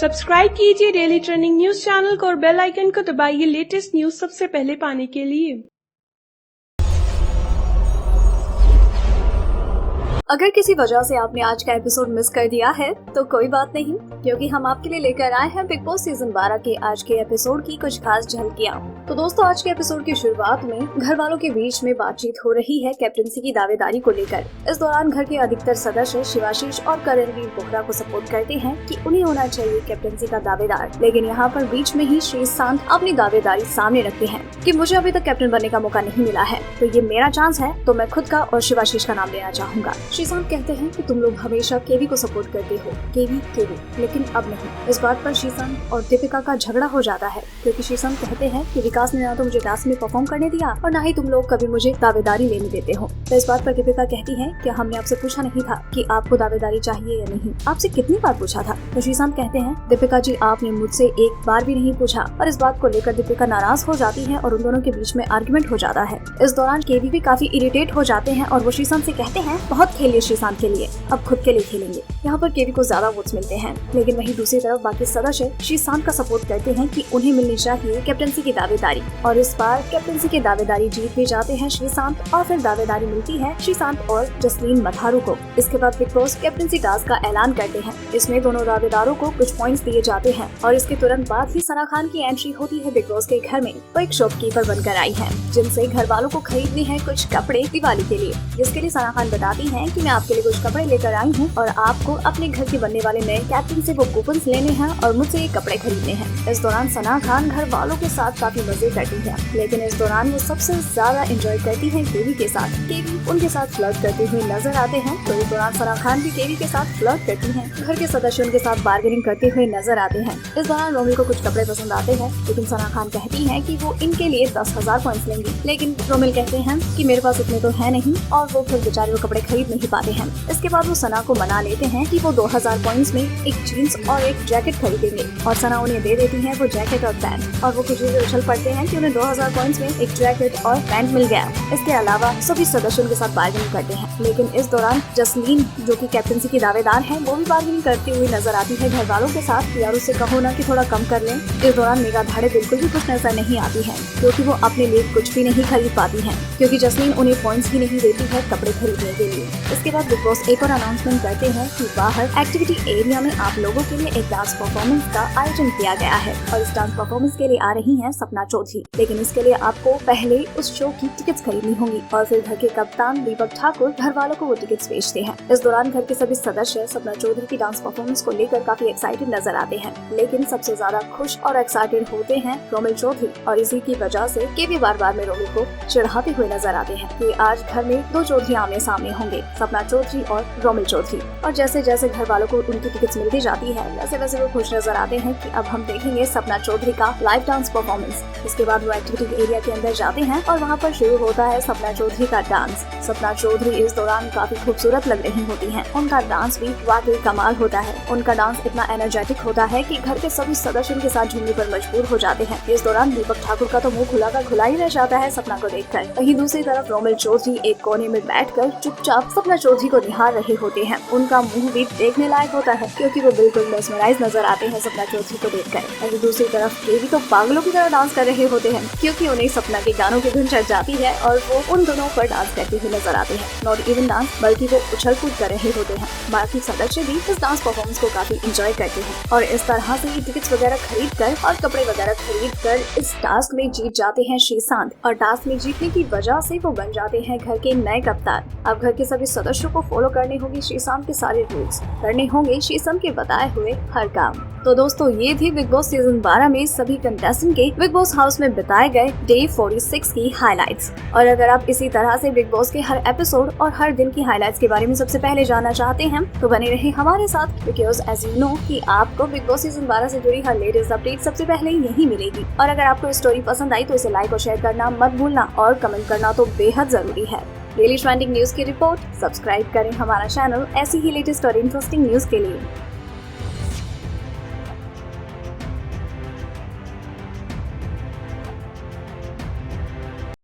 Subscribe कीजिए daily trending news channel को और बेल आइकन को दबाइए लेटेस्ट न्यूज सबसे पहले पाने के लिए। अगर किसी वजह से आपने आज का एपिसोड मिस कर दिया है तो कोई बात नहीं, क्योंकि हम आपके लिए लेकर आए हैं बिग बॉस सीजन 12 के आज के एपिसोड की कुछ खास झलकियां। तो दोस्तों, आज के एपिसोड की शुरुआत में घर वालों के बीच में बातचीत हो रही है कैप्टनसी की दावेदारी को लेकर। इस दौरान घर के अधिकतर सदस्य शिवाशीष और करणवीर बोहरा को सपोर्ट करते हैं कि उन्हें होना चाहिए कैप्टनसी का दावेदार, लेकिन यहाँ पर बीच में ही श्रीशांत अपनी दावेदारी सामने रखते हैं कि मुझे अभी तक कैप्टन बनने का मौका नहीं मिला है, तो ये मेरा चांस है, तो मैं खुद का और शिवाशीष का नाम लेना चाहूंगा। श्रीशांत कहते हैं कि तुम लोग हमेशा केवी को सपोर्ट करते हो, केवी, लेकिन अब नहीं। इस बात पर श्रीशांत और दीपिका का झगड़ा हो जाता है, क्योंकि श्रीशांत कहते हैं कि विकास ने ना तो मुझे टास्क में परफॉर्म करने दिया और ना ही तुम लोग कभी मुझे दावेदारी लेने देते हो। तो इस बात पर दीपिका कहती है कि हमने आपसे पूछा नहीं था कि आपको दावेदारी चाहिए या नहीं, आपसे कितनी बार पूछा था। तो श्रीशांत कहते हैं, दीपिका जी आपने मुझसे एक बार भी नहीं पूछा। और इस बात को लेकर दीपिका नाराज हो जाती है और उन दोनों के बीच में आर्गुमेंट हो जाता है। इस दौरान केवी भी काफी इरिटेट हो जाते हैं और वो श्रीशांत से कहते हैं, बहुत खेलिए श्रीशांत के लिए, अब खुद के लिए खेलेंगे। यहाँ पर केवी को ज्यादा वोट्स मिलते हैं, लेकिन वहीं दूसरी तरफ बाकी सदस्य श्रीशांत का सपोर्ट करते हैं कि उन्हें मिलनी चाहिए कैप्टनसी की दावेदारी। और इस बार कैप्टनसी की दावेदारी जीत भी जाते हैं श्रीशांत, और फिर दावेदारी मिलती है श्रीशांत और जसलीन मधारू को। इसके बाद बिग बॉस कैप्टनसी टास्क का ऐलान करते हैं। इसमें दोनों दावेदारों को कुछ पॉइंट्स दिए जाते हैं और इसके तुरंत बाद ही सना खान की एंट्री होती है बिग बॉस के घर में। वो एक शॉपकीपर बनकर आई है, जिनसे घर वालों को खरीदने हैं कुछ कपड़े दिवाली के लिए, जिसके लिए सना खान बताती है कि मैं आपके लिए कुछ कपड़े लेकर आई हूँ और आपको अपने घर के बनने वाले नए कैप्टन से वो कूपन्स लेने हैं और मुझसे ये कपड़े खरीदने हैं। इस दौरान सना खान घर वालों के साथ काफी मजे करती है, लेकिन इस दौरान वो सबसे ज्यादा एंजॉय करती है केवी के साथ। केवी उनके साथ फ्लर्ट करते हुए नजर आते हैं, तो इस दौरान सना खान भी केवी के साथ फ्लर्ट करती है। घर के सदस्य उनके साथ बार्गेनिंग करते हुए नजर आते हैं। इस दौरान रोमिल को कुछ कपड़े पसंद आते हैं, लेकिन सना खान कहती है कि वो इनके लिए 10,000 पॉइंट्स लेंगी, लेकिन रोमिल कहते हैं कि मेरे पास इतने तो है नहीं, और वो फिर बेचारे वो कपड़े खरीद नहीं पाते हैं। इसके बाद वो सना को मना लेते हैं कि वो 2000 पॉइंट्स में एक जीन्स और एक जैकेट खरीदेंगे, और सना उन्हें दे देती है वो जैकेट और पैंट, और वो खुशी से उछल पड़ते हैं कि उन्हें 2000 पॉइंट्स में एक जैकेट और पैंट मिल गया। इसके अलावा सभी सदस्यों के साथ बार्गेनिंग करते हैं, लेकिन इस दौरान जसलीन जो कि कैप्टनसी की दावेदार है, वो भी बार्गेनिंग करती हुई नजर आती है घर वालों के साथ, यार उससे कहो ना कि थोड़ा कम कर लें। इस दौरान मेघा धाड़े बिल्कुल भी खुश नजर नहीं आती है, क्योंकि वो अपने लिए कुछ भी नहीं खरीद पाती है, क्योंकि जसलीन उन्हें पॉइंट्स ही नहीं देती है कपड़े खरीदने के लिए। इसके बाद बिग बॉस एक और अनाउंसमेंट करते हैं कि बाहर एक्टिविटी एरिया में आप लोगों के लिए एक डांस परफॉर्मेंस का आयोजन किया गया है, और इस डांस परफॉर्मेंस के लिए आ रही हैं सपना चौधरी, लेकिन इसके लिए आपको पहले उस शो की टिकट्स खरीदनी होंगी, और फिर घर के कप्तान दीपक ठाकुर घर वालों को वो टिकट्स बेचते हैं। इस दौरान घर के सभी सदस्य सपना चौधरी की डांस परफॉर्मेंस को लेकर काफी एक्साइटेड नजर आते हैं, लेकिन सबसे ज्यादा खुश और एक्साइटेड होते हैं रोमिल चौधरी, और इसी की वजह से केवी बार बार में रोमिल को चिढ़ाते हुए नजर आते हैं कि आज घर में दो चौधरी आमने सामने होंगे, सपना चौधरी और रोमिल चौधरी। और जैसे जैसे घर वालों को उनकी टिकट्स मिलती जाती है, वैसे वैसे वो खुश नजर आते हैं कि अब हम देखेंगे सपना चौधरी का लाइव डांस परफॉर्मेंस। इसके बाद वो एक्टिविटी एरिया के अंदर जाते हैं और वहाँ पर शुरू होता है सपना चौधरी का डांस। सपना चौधरी इस दौरान काफी खूबसूरत लग रही होती हैं। उनका डांस भी वाकई कमाल होता है। उनका डांस इतना एनर्जेटिक होता है कि घर के सभी सदस्य उनके साथ झूमने पर मजबूर हो जाते हैं। इस दौरान दीपक ठाकुर का तो मुंह खुला का खुला ही रह जाता है सपना को देखकर। वहीं दूसरी तरफ रोमिल चौधरी एक कोने में बैठकर चुपचाप सपना चौधरी को निहार रहे होते हैं। उनका मुंह भी देखने लायक होता है, क्योंकि वो बिल्कुल मेस्मराइज नजर आते हैं सपना चौधरी को देखकर। वहीं दूसरी तरफ केवी तो पागलों की तरह डांस कर रहे होते हैं, क्योंकि उन्हें सपना के गानों की धुन चढ़ जाती है और वो उन दोनों पर डांस करते हुए नजर आते हैं। नॉट इवन डांस, बल्कि वो उछल कूद कर रहे होते हैं। बाकी सदस्य भी इस डांस परफॉर्मेंस को काफी एंजॉय करते हैं, और इस तरह से ही टिकट्स वगैरह खरीद कर और कपड़े वगैरह खरीद कर इस टास्क में जीत जाते हैं श्रीशांत, और टास्क में जीतने की वजह से वो बन जाते हैं घर के नए कप्तान। अब घर के सभी सदस्यों को फॉलो करने होंगे श्रीशांत के सारे रूल्स, करने होंगे श्रीशांत के बताए हुए हर काम। तो दोस्तों, ये थी बिग बॉस सीजन 12 में सभी कंटेस्टेंट के बिग बॉस हाउस में बिताए गए डे 46 की हाइलाइट्स। और अगर आप इसी तरह से बिग बॉस के हर एपिसोड और हर दिन की हाइलाइट्स के बारे में सबसे पहले जानना चाहते हैं, तो बने रहे हमारे साथ, बिकॉज एज यू नो कि आपको बिग बॉस सीजन 12 से जुड़ी हर लेटेस्ट अपडेट सबसे पहले यही मिलेगी। और अगर आपको स्टोरी पसंद आई तो इसे लाइक और शेयर करना मत भूलना, और कमेंट करना तो बेहद जरूरी है। डेली ट्रेंडिंग न्यूज की रिपोर्ट, सब्सक्राइब करें हमारा चैनल ऐसी ही लेटेस्ट और इंटरेस्टिंग न्यूज के लिए।